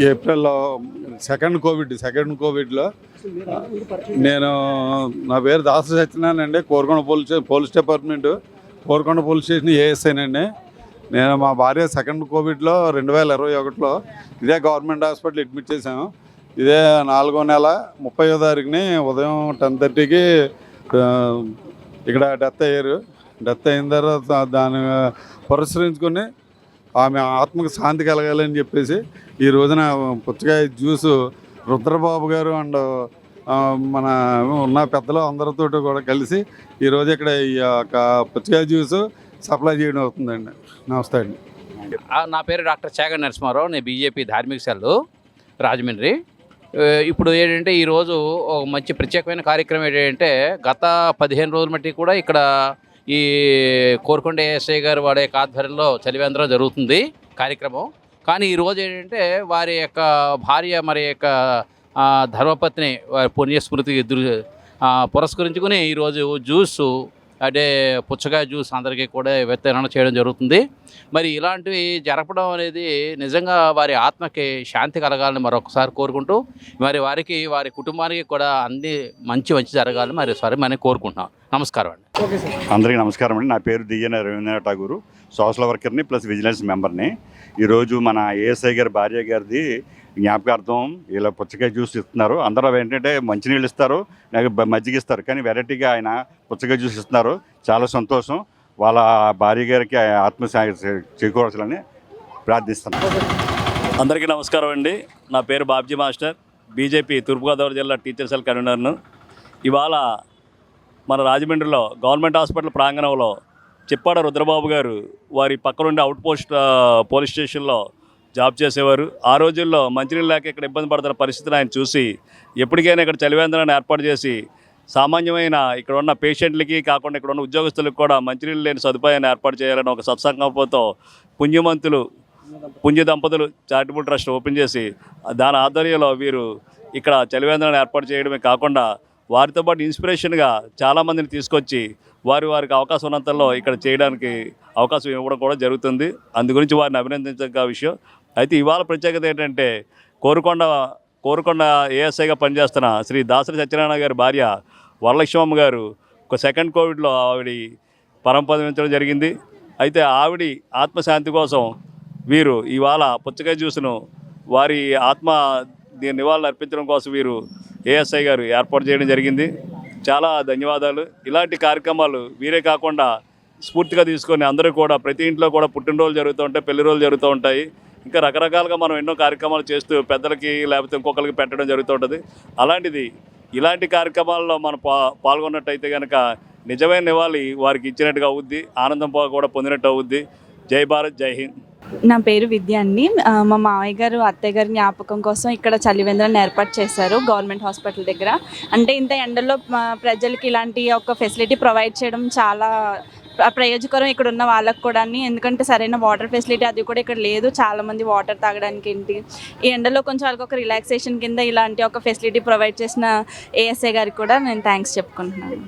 ఏప్రిల్లో సెకండ్ కోవిడ్లో నేను నా పేరు దాస సత్యనారాయణ అండి. Korukonda police department Korukonda police station ఏఎస్ఐనండి. నేను మా భార్య సెకండ్ కోవిడ్లో 2021లో ఇదే గవర్నమెంట్ హాస్పిటల్ అడ్మిట్ చేశాము. ఇదే 4వ నెల 30వ తారీఖుని ఉదయం 10:30కి ఇక్కడ డెత్ అయిన తర్వాత దాన్ని పురస్కరించుకొని ఆమె ఆత్మకు శాంతి కలగాలని చెప్పేసి ఈ రోజున పుచ్చకాయ జ్యూసు రుద్రబాబు గారు అండ్ మన ఉన్న పెద్దలు అందరితో కూడా కలిసి ఈరోజు ఇక్కడ ఈ యొక్క పుచ్చకాయ జ్యూసు సప్లై చేయడం అవుతుందండి. నమస్తే అండి. నా పేరు డాక్టర్ చాగంటి నరసింహారావు. నేను బీజేపీ ధార్మిక సెల్ రాజమండ్రి. ఇప్పుడు ఏంటంటే ఈరోజు ఒక మంచి ప్రత్యేకమైన కార్యక్రమం ఏంటంటే గత 15 రోజుల మట్టి కూడా ఇక్కడ ఈ కోరుకొండ ఏఎస్ఐ గారు వాడి యొక్క ఆధ్వర్యంలో చలివేంద్రం జరుగుతుంది కార్యక్రమం. కానీ ఈరోజు ఏంటంటే వారి యొక్క భార్య మరి యొక్క ధర్మపత్ని వారి పుణ్యస్మృతికి పురస్కరించుకుని ఈరోజు జ్యూసు అంటే పుచ్చకాయ జ్యూస్ అందరికీ కూడా వితరణ చేయడం జరుగుతుంది. మరి ఇలాంటివి జరపడం అనేది నిజంగా వారి ఆత్మకి శాంతి కలగాలని మరొకసారి కోరుకుంటూ మరి వారికి వారి కుటుంబానికి కూడా అన్ని మంచి జరగాలని మరి కోరుకుంటున్నాం. నమస్కారం అండి. అందరికీ నమస్కారం అండి. నా పేరు దియ్యన రవీంద్రనాథ్ ఠాగూరు, సోషల్ వర్కర్ని ప్లస్ విజిలెన్స్ మెంబర్ని. ఈరోజు మన ఏఎస్ఐ గారి భార్య గారిది జ్ఞాపకార్థం ఇలా పుచ్చకాయ జ్యూస్ ఇస్తున్నారు. అందరూ ఏంటంటే మంచినీళ్ళు ఇస్తారు, మజ్జిగ ఇస్తారు, కానీ వెరైటీగా ఆయన పుచ్చకాయ జ్యూస్ ఇస్తున్నారు. చాలా సంతోషం. వాళ్ళ భార్య గారికి ఆత్మశాంతి చేకూర్చాలని ప్రార్థిస్తున్నాను. అందరికీ నమస్కారం అండి. నా పేరు బాబ్జీ మాస్టర్, బీజేపీ తూర్పుగోదావరి జిల్లా టీచర్ సెల్ కన్వీనర్ను. ఇవాళ మన రాజమండ్రిలో గవర్నమెంట్ హాస్పిటల్ ప్రాంగణంలో చిప్పాడ రుద్రబాబు గారు వారి పక్కనుండి అవుట్ పోస్ట్ పోలీస్ స్టేషన్లో జాబ్ చేసేవారు. ఆ రోజుల్లో మంచినీళ్ళు లేక ఇక్కడ ఇబ్బంది పడుతున్న పరిస్థితిని ఆయన చూసి ఎప్పటికైనా ఇక్కడ చలివేంద్రాన్ని ఏర్పాటు చేసి సామాన్యమైన ఇక్కడ ఉన్న పేషెంట్లకి కాకుండా ఇక్కడ ఉన్న ఉద్యోగస్తులకు కూడా మంచినీళ్ళు లేని సదుపాయాన్ని ఏర్పాటు చేయాలని ఒక సత్సంకల్పంతో పుణ్య దంపతులు చారిటబుల్ ట్రస్ట్ ఓపెన్ చేసి దాని ఆధ్వర్యంలో వీరు ఇక్కడ చలివేంద్రాన్ని ఏర్పాటు చేయడమే కాకుండా వారితో పాటు ఇన్స్పిరేషన్గా చాలామందిని తీసుకొచ్చి వారికి అవకాశం ఉన్నంతలో ఇక్కడ చేయడానికి అవకాశం ఇవ్వడం కూడా జరుగుతుంది. అందు గురించి వారిని అభినందించక విషయం. అయితే ఇవాళ ప్రత్యేకత ఏంటంటే కోరుకొండ ఏఎస్ఐగా పనిచేస్తున్న శ్రీ దాసరి సత్యనారాయణ గారి భార్య వరలక్ష్మమ్మ గారు ఒక సెకండ్ కోవిడ్లో ఆవిడ పరమపదించడం జరిగింది. అయితే ఆవిడ ఆత్మశాంతి కోసం వీరు ఇవాళ పుచ్చకాయ జ్యూస్ను వారి ఆత్మ నివాళులు అర్పించడం కోసం వీరు ఏఎస్ఐ గారు ఏర్పాటు చేయడం జరిగింది. చాలా ధన్యవాదాలు. ఇలాంటి కార్యక్రమాలు వీరే కాకుండా స్ఫూర్తిగా తీసుకొని అందరూ కూడా ప్రతి ఇంట్లో కూడా పుట్టినరోజులు జరుగుతూ ఉంటాయి, పెళ్లి రోజులు జరుగుతూ ఉంటాయి, ఇంకా రకరకాలుగా మనం ఎన్నో కార్యక్రమాలు చేస్తూ పెద్దలకి లేకపోతే ఇంకొకరికి పెట్టడం జరుగుతూ ఉంటుంది. అలాంటిది ఇలాంటి కార్యక్రమాల్లో మనం పాల్గొన్నట్టయితే కనుక నిజమైన నివాళి వారికి ఇచ్చినట్టుగా అవుద్ది, ఆనందం కూడా పొందినట్టు అవుద్ది. జై భారత్, జై హింద్. నా పేరు విద్య అండి. మా మామయ్య గారు అత్తయ్య గారి జ్ఞాపకం కోసం ఇక్కడ చలివేంద్రాన్ని ఏర్పాటు చేశారు గవర్నమెంట్ హాస్పిటల్ దగ్గర. అంటే ఇంత ఎండలో ప్రజలకి ఇలాంటి ఒక ఫెసిలిటీ ప్రొవైడ్ చేయడం చాలా ప్రయోజకరం ఇక్కడ ఉన్న వాళ్ళకు కూడా. ఎందుకంటే సరైన వాటర్ ఫెసిలిటీ అది కూడా ఇక్కడ లేదు. చాలామంది వాటర్ తాగడానికి ఈ ఎండలో కొంచెం వాళ్ళకి ఒక రిలాక్సేషన్ కింద ఇలాంటి ఒక ఫెసిలిటీ ప్రొవైడ్ చేసిన ఏఎస్ఐ గారికి కూడా నేను థ్యాంక్స్ చెప్పుకుంటున్నాను.